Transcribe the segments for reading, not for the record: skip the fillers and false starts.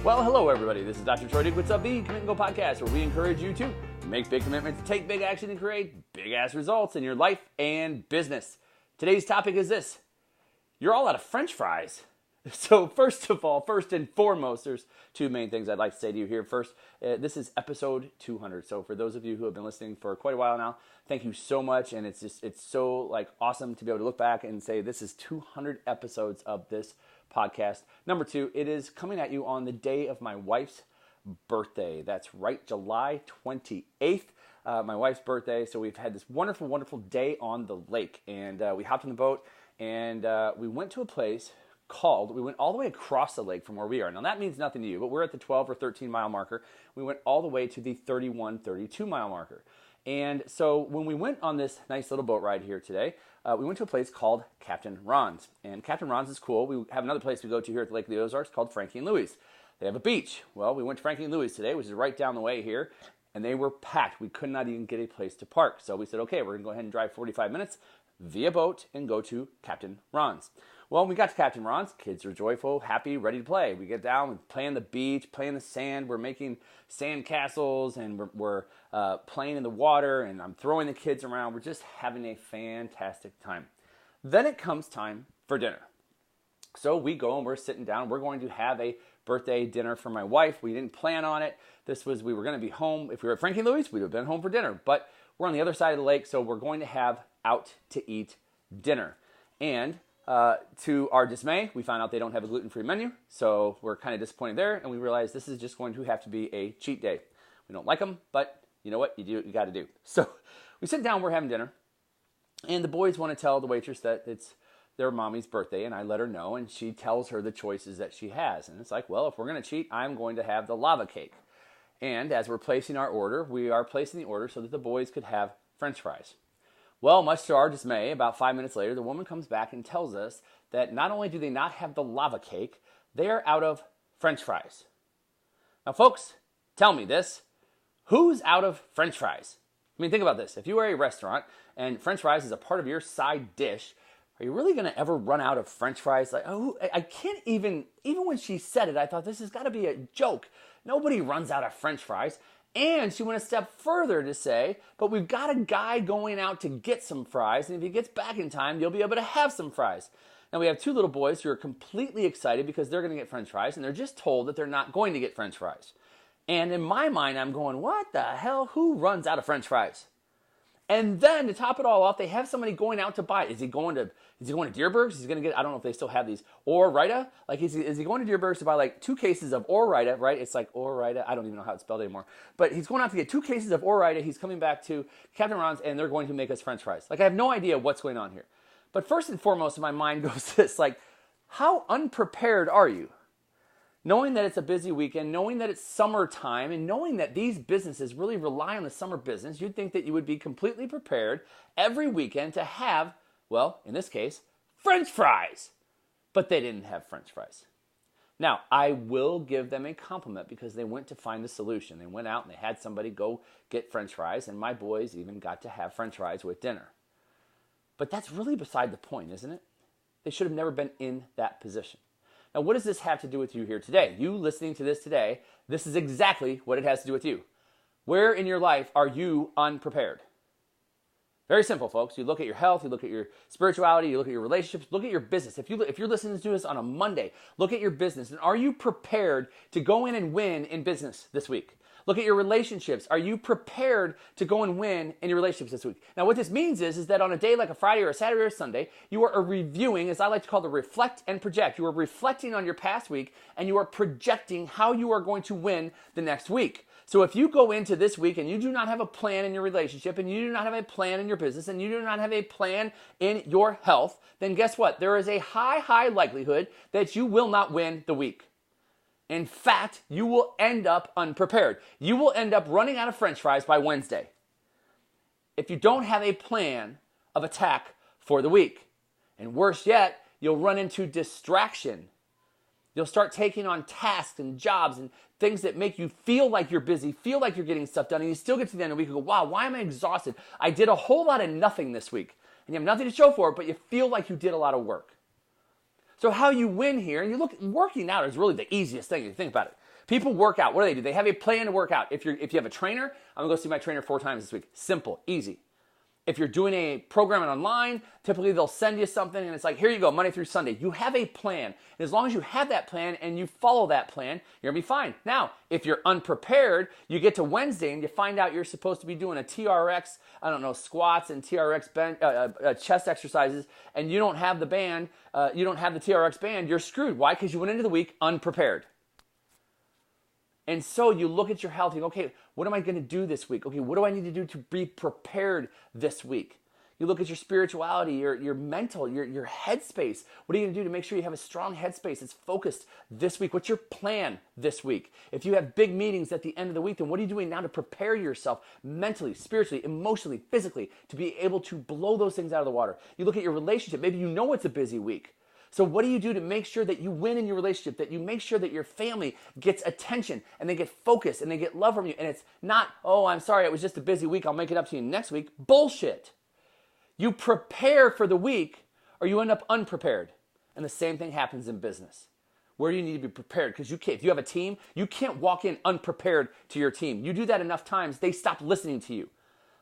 Well, hello everybody. This is Dr. Troy Dick with the Commit and Go podcast, where we encourage you to make big commitments, take big action, and create big-ass results in your life and business. Today's topic is this: you're all out of French fries. So first of all, first and foremost, there's two main things I'd like to say to you here. First, this is episode 200. So for those of you who have been listening for quite a while now, thank you so much. And it's so awesome to be able to look back and say this is 200 episodes of this podcast. Number two, it is coming at you on the day of my wife's birthday. That's right, July 28th, my wife's birthday. So we've had this wonderful, wonderful day on the lake. And we hopped in the boat and we went to a place we went all the way across the lake from where we are. Now that means nothing to you, but we're at the 12 or 13 mile marker. We went all the way to the 31, 32 mile marker. And so when we went on this nice little boat ride here today, we went to a place called Captain Ron's. And Captain Ron's is cool. We have another place we go to here at the Lake of the Ozarks called Frankie and Louie's. They have a beach. Well, we went to Frankie and Louie's today, which is right down the way here, and they were packed. We could not even get a place to park. So we said, okay, we're going to go ahead and drive 45 minutes via boat and go to Captain Ron's. Well, when we got to Captain Ron's, kids are joyful, happy, ready to play. We get down, we play on the beach, play in the sand. We're making sand castles, and we're playing in the water, and I'm throwing the kids around. We're just having a fantastic time. Then it comes time for dinner. So we go and we're sitting down. We're going to have a birthday dinner for my wife. We didn't plan on it. We were going to be home. If we were at Frankie Louie's, we would have been home for dinner. But we're on the other side of the lake, so we're going to have out to eat dinner. And to our dismay, we found out they don't have a gluten-free menu, so we're kind of disappointed there, and we realized this is just going to have to be a cheat day. We don't like them, but you know what? You do what you got to do. So we sit down, we're having dinner, and the boys want to tell the waitress that it's their mommy's birthday, and I let her know, and she tells her the choices that she has. And it's like, well, if we're going to cheat, I'm going to have the lava cake. And as we're placing our order, we are placing the order so that the boys could have French fries. Well, much to our dismay, about 5 minutes later, the woman comes back and tells us that not only do they not have the lava cake, they are out of French fries. Now, folks, tell me this. Who's out of French fries? I mean, think about this. If you are a restaurant and French fries is a part of your side dish, are you really going to ever run out of French fries? I can't even when she said it, I thought this has got to be a joke. Nobody runs out of French fries. And she went a step further to say, but we've got a guy going out to get some fries, and if he gets back in time, you'll be able to have some fries. Now, we have two little boys who are completely excited because they're going to get French fries, and they're just told that they're not going to get French fries. And in my mind, I'm going, what the hell? Who runs out of French fries? And then to top it all off, they have somebody going out to buy it. Is he going to Deerberg's? Is he going to get, I don't know if they still have these, Orita? Is he going to Deerberg's to buy 2 cases of Orita, right? It's like Orita. I don't even know how it's spelled anymore. But he's going out to get 2 cases of Orita. He's coming back to Captain Ron's, and they're going to make us French fries. I have no idea what's going on here. But first and foremost in my mind goes this, how unprepared are you? Knowing that it's a busy weekend, knowing that it's summertime, and knowing that these businesses really rely on the summer business, you'd think that you would be completely prepared every weekend to have, well, in this case, French fries. But they didn't have French fries. Now, I will give them a compliment because they went to find the solution. They went out and they had somebody go get French fries, and my boys even got to have French fries with dinner. But that's really beside the point, isn't it? They should have never been in that position. Now, what does this have to do with you here today? You listening to this today, this is exactly what it has to do with you. Where in your life are you unprepared? Very simple, folks. You look at your health, you look at your spirituality, you look at your relationships, look at your business. If you're listening to this on a Monday, look at your business. And are you prepared to go in and win in business this week? Look at your relationships. Are you prepared to go and win in your relationships this week? Now, what this means is that on a day like a Friday or a Saturday or a Sunday, you are reviewing, as I like to call the reflect and project. You are reflecting on your past week, and you are projecting how you are going to win the next week. So if you go into this week and you do not have a plan in your relationship, and you do not have a plan in your business, and you do not have a plan in your health, then guess what? There is a high likelihood that you will not win the week. In fact, you will end up unprepared. You will end up running out of French fries by Wednesday if you don't have a plan of attack for the week. And worse yet, you'll run into distraction. You'll start taking on tasks and jobs and things that make you feel like you're busy, feel like you're getting stuff done, and you still get to the end of the week and go, wow, why am I exhausted? I did a whole lot of nothing this week. And you have nothing to show for it, but you feel like you did a lot of work. So how you win here, and you look, working out is really the easiest thing if you think about it. People work out. What do? They have a plan to work out. If you have a trainer, I'm going to go see my trainer 4 times this week. Simple, easy. If you're doing a programming online, typically they'll send you something and it's like, here you go, Monday through Sunday. You have a plan. And as long as you have that plan and you follow that plan, you're going to be fine. Now, if you're unprepared, you get to Wednesday and you find out you're supposed to be doing a TRX, squats and TRX chest exercises, and you don't have the band, you don't have the TRX band, you're screwed. Why? Because you went into the week unprepared. And so you look at your health, you go, okay, what am I going to do this week? Okay, what do I need to do to be prepared this week? You look at your spirituality, your mental, your headspace. What are you going to do to make sure you have a strong headspace that's focused this week? What's your plan this week? If you have big meetings at the end of the week, then what are you doing now to prepare yourself mentally, spiritually, emotionally, physically to be able to blow those things out of the water? You look at your relationship. Maybe you know it's a busy week. So what do you do to make sure that you win in your relationship, that you make sure that your family gets attention and they get focused and they get love from you? And it's not, oh, I'm sorry, it was just a busy week, I'll make it up to you next week. Bullshit. You prepare for the week or you end up unprepared. And the same thing happens in business. Where you need to be prepared, because you can't, if you have a team, you can't walk in unprepared to your team. You do that enough times, they stop listening to you.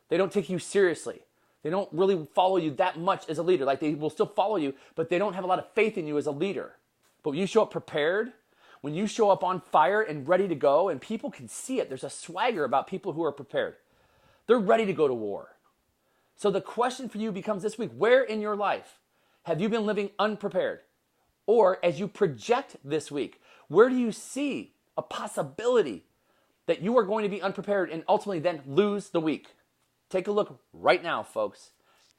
They don't take you seriously. They don't really follow you that much as a leader. Like, they will still follow you, but they don't have a lot of faith in you as a leader. But when you show up prepared, when you show up on fire and ready to go, and people can see it, there's a swagger about people who are prepared. They're ready to go to war. So the question for you becomes this week, where in your life have you been living unprepared? Or as you project this week, where do you see a possibility that you are going to be unprepared and ultimately then lose the week? Take a look right now, folks.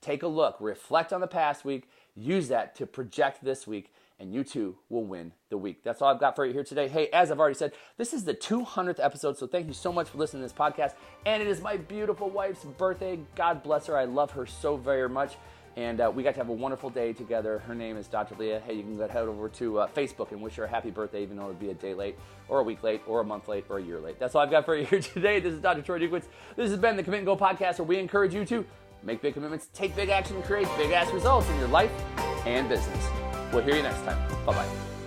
Take a look. Reflect on the past week. Use that to project this week, and you too will win the week. That's all I've got for you here today. Hey, as I've already said, this is the 200th episode, so thank you so much for listening to this podcast. And it is my beautiful wife's birthday. God bless her. I love her so very much. And we got to have a wonderful day together. Her name is Dr. Leah. Hey, you can head over to Facebook and wish her a happy birthday, even though it would be a day late, or a week late, or a month late, or a year late. That's all I've got for you here today. This is Dr. Troy Dukowitz. This has been the Commit and Go podcast, where we encourage you to make big commitments, take big action, and create big-ass results in your life and business. We'll hear you next time. Bye-bye.